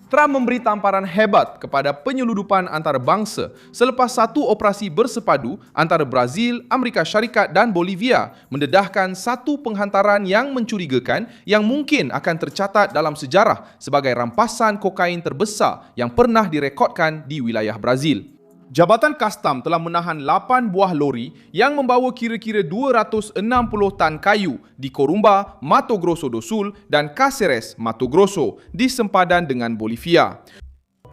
Trump memberi tamparan hebat kepada penyeludupan antarabangsa selepas satu operasi bersepadu antara Brazil, Amerika Syarikat dan Bolivia mendedahkan satu penghantaran yang mencurigakan yang mungkin akan tercatat dalam sejarah sebagai rampasan kokain terbesar yang pernah direkodkan di wilayah Brazil. Jabatan Kastam telah menahan 8 buah lori yang membawa kira-kira 260 tan kayu di Corumbá, Mato Grosso do Sul dan Cáceres, Mato Grosso di sempadan dengan Bolivia.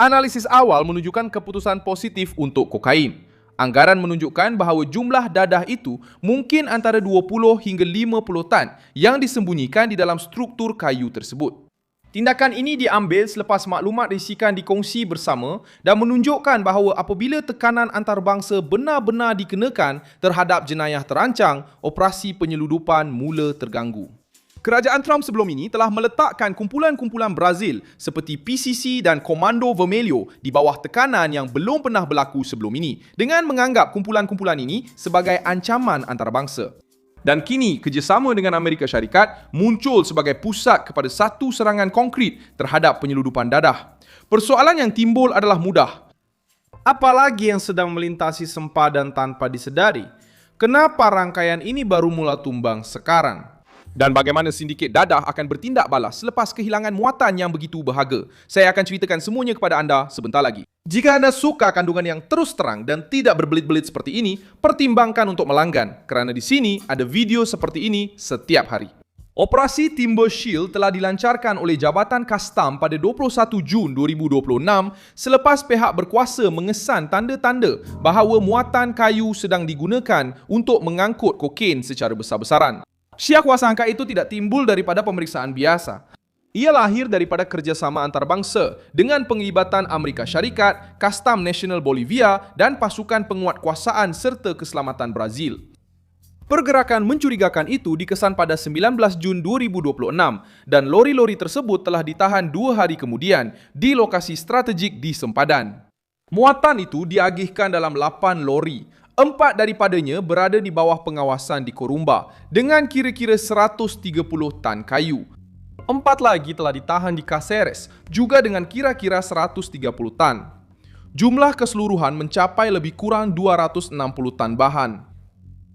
Analisis awal menunjukkan keputusan positif untuk kokain. Anggaran menunjukkan bahawa jumlah dadah itu mungkin antara 20 hingga 50 tan yang disembunyikan di dalam struktur kayu tersebut. Tindakan ini diambil selepas maklumat risikan dikongsi bersama dan menunjukkan bahawa apabila tekanan antarabangsa benar-benar dikenakan terhadap jenayah terancang, operasi penyeludupan mula terganggu. Kerajaan Trump sebelum ini telah meletakkan kumpulan-kumpulan Brazil seperti PCC dan Comando Vermelho di bawah tekanan yang belum pernah berlaku sebelum ini dengan menganggap kumpulan-kumpulan ini sebagai ancaman antarabangsa. Dan kini, kerjasama dengan Amerika Syarikat muncul sebagai pusat kepada satu serangan konkret terhadap penyeludupan dadah. Persoalan yang timbul adalah mudah. Apalagi yang sedang melintasi sempadan tanpa disedari? Kenapa rangkaian ini baru mula tumbang sekarang? Dan bagaimana sindiket dadah akan bertindak balas selepas kehilangan muatan yang begitu berharga? Saya akan ceritakan semuanya kepada anda sebentar lagi. Jika anda suka kandungan yang terus terang dan tidak berbelit-belit seperti ini, pertimbangkan untuk melanggan kerana di sini ada video seperti ini setiap hari. Operasi Timber Shield telah dilancarkan oleh Jabatan Kastam pada 21 Jun 2026 selepas pihak berkuasa mengesan tanda-tanda bahawa muatan kayu sedang digunakan untuk mengangkut kokain secara besar-besaran. Syiar kuasa angkat itu tidak timbul daripada pemeriksaan biasa. Ia lahir daripada kerjasama antarabangsa dengan penglibatan Amerika Syarikat, Kastam Nasional Bolivia dan pasukan penguatkuasaan serta keselamatan Brazil. Pergerakan mencurigakan itu dikesan pada 19 Jun 2026 dan lori-lori tersebut telah ditahan 2 hari kemudian di lokasi strategik di sempadan. Muatan itu diagihkan dalam 8 lori. 4 daripadanya berada di bawah pengawasan di Corumbá dengan kira-kira 130 tan kayu. 4 lagi telah ditahan di Cáceres juga dengan kira-kira 130 tan. Jumlah keseluruhan mencapai lebih kurang 260 tan bahan.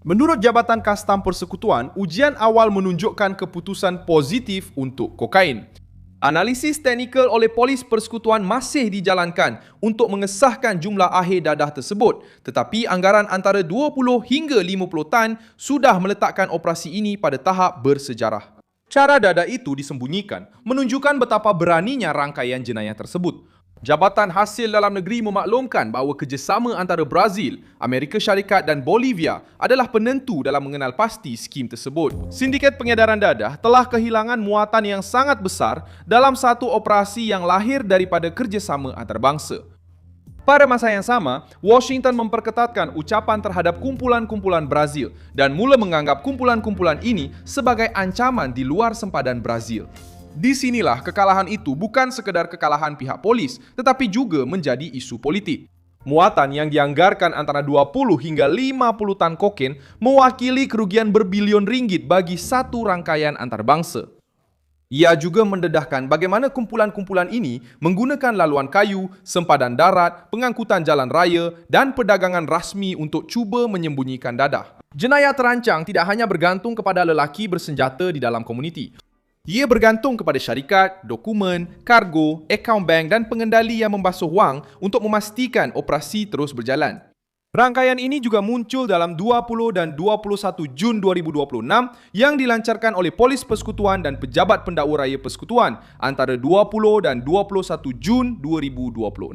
Menurut Jabatan Kastam Persekutuan, ujian awal menunjukkan keputusan positif untuk kokain. Analisis teknikal oleh Polis Persekutuan masih dijalankan untuk mengesahkan jumlah akhir dadah tersebut, tetapi anggaran antara 20 hingga 50 tan sudah meletakkan operasi ini pada tahap bersejarah. Cara dadah itu disembunyikan menunjukkan betapa beraninya rangkaian jenayah tersebut. Jabatan Hasil Dalam Negeri memaklumkan bahawa kerjasama antara Brazil, Amerika Syarikat dan Bolivia adalah penentu dalam mengenal pasti skim tersebut. Sindiket pengedaran dadah telah kehilangan muatan yang sangat besar dalam satu operasi yang lahir daripada kerjasama antarabangsa. Pada masa yang sama, Washington memperketatkan ucapan terhadap kumpulan-kumpulan Brazil dan mula menganggap kumpulan-kumpulan ini sebagai ancaman di luar sempadan Brazil. Di sinilah kekalahan itu bukan sekedar kekalahan pihak polis, tetapi juga menjadi isu politik. Muatan yang dianggarkan antara 20 hingga 50 tan kokain mewakili kerugian berbilion ringgit bagi satu rangkaian antarabangsa. Ia juga mendedahkan bagaimana kumpulan-kumpulan ini menggunakan laluan kayu, sempadan darat, pengangkutan jalan raya dan perdagangan rasmi untuk cuba menyembunyikan dadah. Jenayah terancang tidak hanya bergantung kepada lelaki bersenjata di dalam komuniti. Ia bergantung kepada syarikat, dokumen, kargo, akaun bank dan pengendali yang membasuh wang untuk memastikan operasi terus berjalan. Rangkaian ini juga muncul dalam 20 dan 21 Jun 2026 yang dilancarkan oleh Polis Persekutuan dan Pejabat Pendakwa Raya Persekutuan antara 20 dan 21 Jun 2026.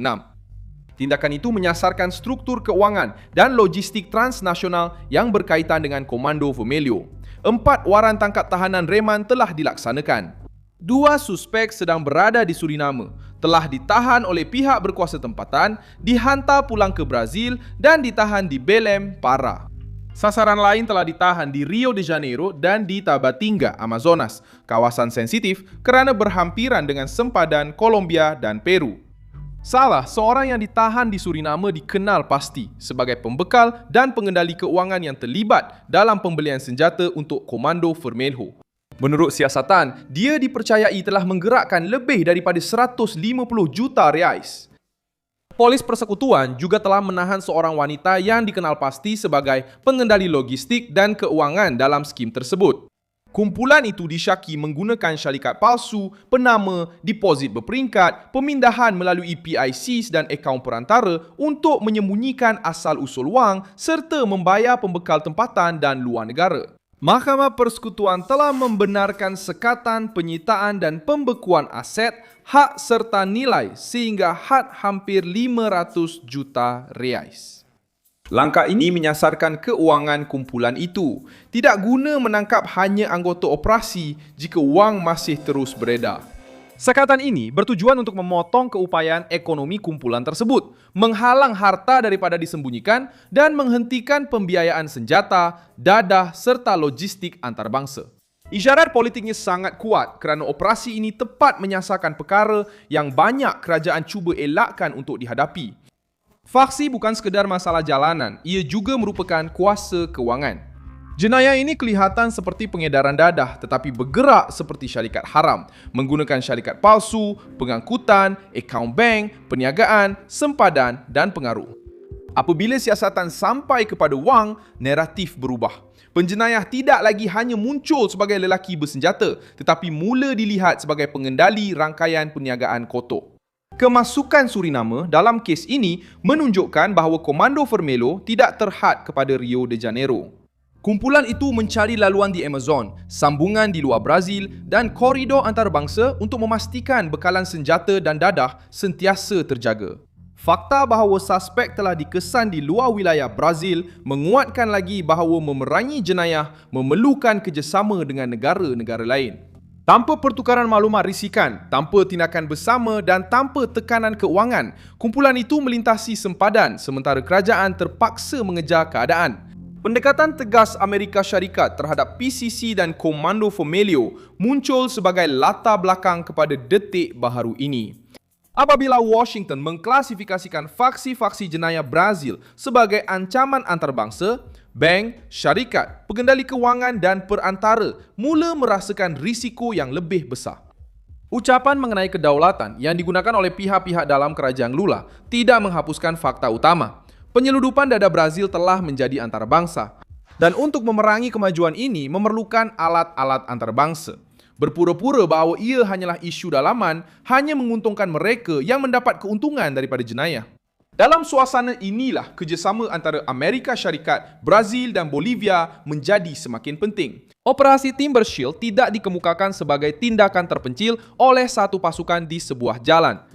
Tindakan itu menyasarkan struktur keuangan dan logistik transnasional yang berkaitan dengan Comando Vermelho. 4 waran tangkap tahanan reman telah dilaksanakan. 2 suspek sedang berada di Suriname, telah ditahan oleh pihak berkuasa tempatan, dihantar pulang ke Brazil dan ditahan di Belém, Pará. Sasaran lain telah ditahan di Rio de Janeiro dan di Tabatinga, Amazonas, kawasan sensitif kerana berhampiran dengan sempadan Kolombia dan Peru. Salah seorang yang ditahan di Suriname dikenal pasti sebagai pembekal dan pengendali keuangan yang terlibat dalam pembelian senjata untuk Comando Vermelho. Menurut siasatan, dia dipercayai telah menggerakkan lebih daripada 150 juta reais. Polis persekutuan juga telah menahan seorang wanita yang dikenal pasti sebagai pengendali logistik dan keuangan dalam skim tersebut. Kumpulan itu disyaki menggunakan syarikat palsu, penama, deposit berperingkat, pemindahan melalui PICs dan akaun perantara untuk menyembunyikan asal-usul wang serta membayar pembekal tempatan dan luar negara. Mahkamah Persekutuan telah membenarkan sekatan penyitaan dan pembekuan aset, hak serta nilai sehingga had hampir 500 juta reais. Langkah ini menyasarkan keuangan kumpulan itu. Tidak guna menangkap hanya anggota operasi jika wang masih terus beredar. Sekatan ini bertujuan untuk memotong keupayaan ekonomi kumpulan tersebut, menghalang harta daripada disembunyikan dan menghentikan pembiayaan senjata, dadah serta logistik antarabangsa. Isyarat politiknya sangat kuat kerana operasi ini tepat menyasarkan perkara yang banyak kerajaan cuba elakkan untuk dihadapi. Faksi bukan sekadar masalah jalanan, ia juga merupakan kuasa kewangan. Jenayah ini kelihatan seperti pengedaran dadah tetapi bergerak seperti syarikat haram, menggunakan syarikat palsu, pengangkutan, akaun bank, perniagaan, sempadan dan pengaruh. Apabila siasatan sampai kepada wang, naratif berubah. Penjenayah tidak lagi hanya muncul sebagai lelaki bersenjata tetapi mula dilihat sebagai pengendali rangkaian perniagaan kotor. Kemasukan Suriname dalam kes ini menunjukkan bahawa Komando Vermelho tidak terhad kepada Rio de Janeiro. Kumpulan itu mencari laluan di Amazon, sambungan di luar Brazil dan koridor antarabangsa untuk memastikan bekalan senjata dan dadah sentiasa terjaga. Fakta bahawa suspek telah dikesan di luar wilayah Brazil menguatkan lagi bahawa memerangi jenayah memerlukan kerjasama dengan negara-negara lain. Tanpa pertukaran maklumat risikan, tanpa tindakan bersama dan tanpa tekanan keuangan, kumpulan itu melintasi sempadan sementara kerajaan terpaksa mengejar keadaan. Pendekatan tegas Amerika Syarikat terhadap PCC dan Komando Vermelho muncul sebagai latar belakang kepada detik baharu ini. Apabila Washington mengklasifikasikan faksi-faksi jenayah Brazil sebagai ancaman antarabangsa, bank, syarikat, pengendali kewangan dan perantara mula merasakan risiko yang lebih besar. Ucapan mengenai kedaulatan yang digunakan oleh pihak-pihak dalam kerajaan Lula tidak menghapuskan fakta utama. Penyeludupan dadah Brazil telah menjadi antarabangsa. Dan untuk memerangi kemajuan ini memerlukan alat-alat antarabangsa. Berpura-pura bahawa ia hanyalah isu dalaman hanya menguntungkan mereka yang mendapat keuntungan daripada jenayah. Dalam suasana inilah kerjasama antara Amerika Syarikat, Brazil dan Bolivia menjadi semakin penting. Operasi Timber Shield tidak dikemukakan sebagai tindakan terpencil oleh satu pasukan di sebuah jalan.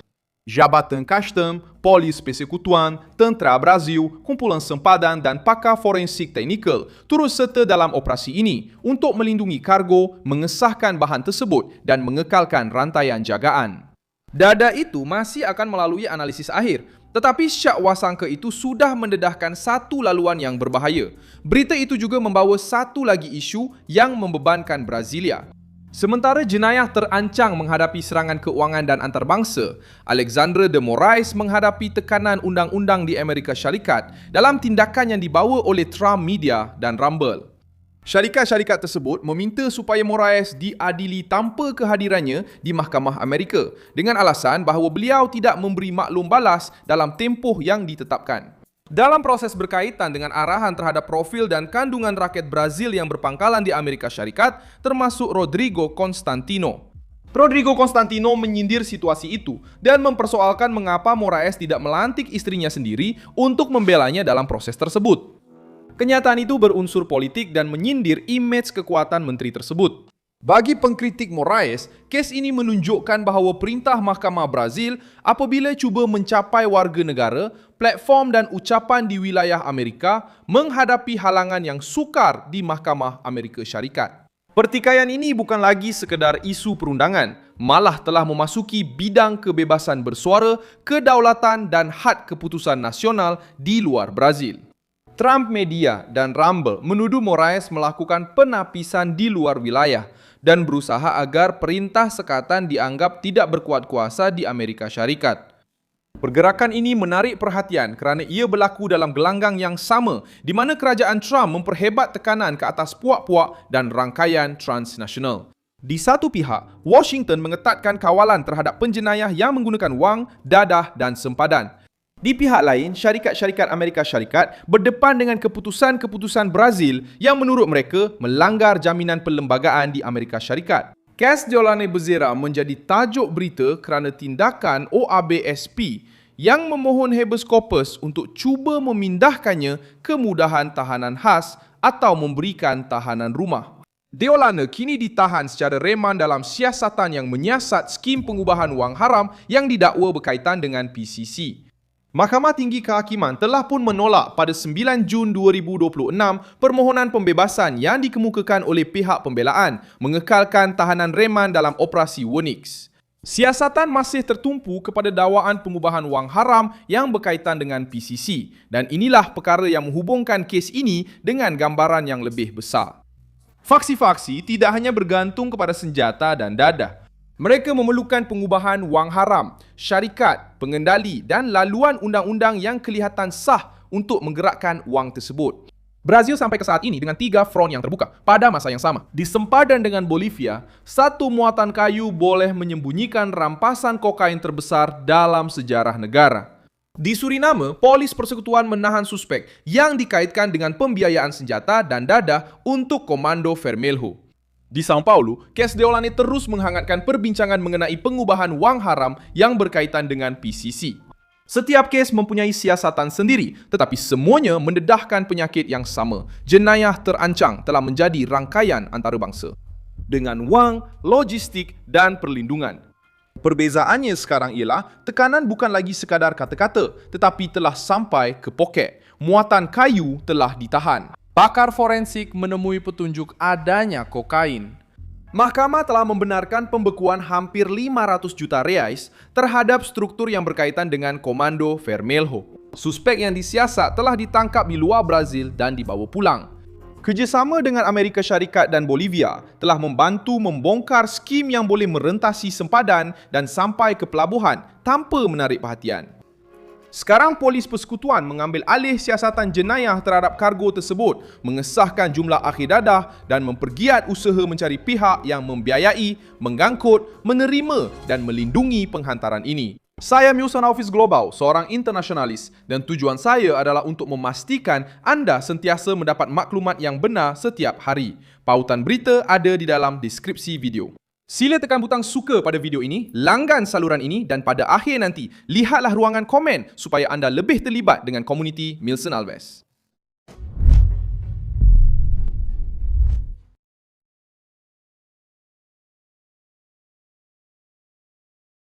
Jabatan Custom, Polis Persekutuan, Tentara Brasil, Kumpulan Sempadan dan pakar forensik teknikal turut serta dalam operasi ini untuk melindungi kargo, mengesahkan bahan tersebut dan mengekalkan rantaian jagaan. Dadah itu masih akan melalui analisis akhir, tetapi syak wasangka itu sudah mendedahkan satu laluan yang berbahaya. Berita itu juga membawa satu lagi isu yang membebankan Brasilia. Sementara jenayah terancang menghadapi serangan keuangan dan antarabangsa, Alexandre de Moraes menghadapi tekanan undang-undang di Amerika Syarikat dalam tindakan yang dibawa oleh Trump Media dan Rumble. Syarikat-syarikat tersebut meminta supaya Moraes diadili tanpa kehadirannya di Mahkamah Amerika dengan alasan bahawa beliau tidak memberi maklum balas dalam tempoh yang ditetapkan. Dalam proses berkaitan dengan arahan terhadap profil dan kandungan rakyat Brazil yang berpangkalan di Amerika Syarikat, termasuk Rodrigo Constantino. Rodrigo Constantino menyindir situasi itu dan mempersoalkan mengapa Moraes tidak melantik istrinya sendiri untuk membelanya dalam proses tersebut. Kenyataan itu berunsur politik dan menyindir imej kekuatan menteri tersebut. Bagi pengkritik Moraes, kes ini menunjukkan bahawa perintah Mahkamah Brazil apabila cuba mencapai warga negara, platform dan ucapan di wilayah Amerika menghadapi halangan yang sukar di Mahkamah Amerika Syarikat. Pertikaian ini bukan lagi sekedar isu perundangan, malah telah memasuki bidang kebebasan bersuara, kedaulatan dan had keputusan nasional di luar Brazil. Trump Media dan Rumble menuduh Moraes melakukan penapisan di luar wilayah dan berusaha agar perintah sekatan dianggap tidak berkuat kuasa di Amerika Syarikat. Pergerakan ini menarik perhatian kerana ia berlaku dalam gelanggang yang sama di mana kerajaan Trump memperhebat tekanan ke atas puak-puak dan rangkaian transnasional. Di satu pihak, Washington mengetatkan kawalan terhadap penjenayah yang menggunakan wang, dadah dan sempadan. Di pihak lain, syarikat-syarikat Amerika Syarikat berdepan dengan keputusan-keputusan Brazil yang menurut mereka melanggar jaminan perlembagaan di Amerika Syarikat. Kes Deolane Bezerra menjadi tajuk berita kerana tindakan OABSP yang memohon habeas corpus untuk cuba memindahkannya ke mudahan tahanan khas atau memberikan tahanan rumah. Deolane kini ditahan secara reman dalam siasatan yang menyiasat skim pengubahan wang haram yang didakwa berkaitan dengan PCC. Mahkamah Tinggi Kehakiman telah pun menolak pada 9 Jun 2026 permohonan pembebasan yang dikemukakan oleh pihak pembelaan mengekalkan tahanan reman dalam operasi Wonix. Siasatan masih tertumpu kepada dakwaan pengubahan wang haram yang berkaitan dengan PCC dan inilah perkara yang menghubungkan kes ini dengan gambaran yang lebih besar. Faksi-faksi tidak hanya bergantung kepada senjata dan dadah. Mereka memerlukan pengubahan wang haram, syarikat, pengendali dan laluan undang-undang yang kelihatan sah untuk menggerakkan wang tersebut. Brazil sampai ke saat ini dengan 3 front yang terbuka pada masa yang sama. Di sempadan dengan Bolivia, satu muatan kayu boleh menyembunyikan rampasan kokain terbesar dalam sejarah negara. Di Suriname, polis persekutuan menahan suspek yang dikaitkan dengan pembiayaan senjata dan dadah untuk Komando Vermelho. Di São Paulo, kes Deolane terus menghangatkan perbincangan mengenai pengubahan wang haram yang berkaitan dengan PCC. Setiap kes mempunyai siasatan sendiri, tetapi semuanya mendedahkan penyakit yang sama. Jenayah terancang telah menjadi rangkaian antarabangsa dengan wang, logistik dan perlindungan. Perbezaannya sekarang ialah tekanan bukan lagi sekadar kata-kata, tetapi telah sampai ke poket. Muatan kayu telah ditahan. Pakar forensik menemui petunjuk adanya kokain. Mahkamah telah membenarkan pembekuan hampir 500 juta reais terhadap struktur yang berkaitan dengan Komando Vermelho. Suspek yang disiasat telah ditangkap di luar Brazil dan dibawa pulang. Kerjasama dengan Amerika Syarikat dan Bolivia telah membantu membongkar skim yang boleh merentasi sempadan dan sampai ke pelabuhan tanpa menarik perhatian. Sekarang polis persekutuan mengambil alih siasatan jenayah terhadap kargo tersebut, mengesahkan jumlah akhir dadah dan mempergiat usaha mencari pihak yang membiayai, mengangkut, menerima dan melindungi penghantaran ini. Saya Muson Hafiz Global, seorang internasionalis dan tujuan saya adalah untuk memastikan anda sentiasa mendapat maklumat yang benar setiap hari. Pautan berita ada di dalam deskripsi video. Sila tekan butang suka pada video ini, langgan saluran ini dan pada akhir nanti, lihatlah ruangan komen supaya anda lebih terlibat dengan komuniti Milson Alves.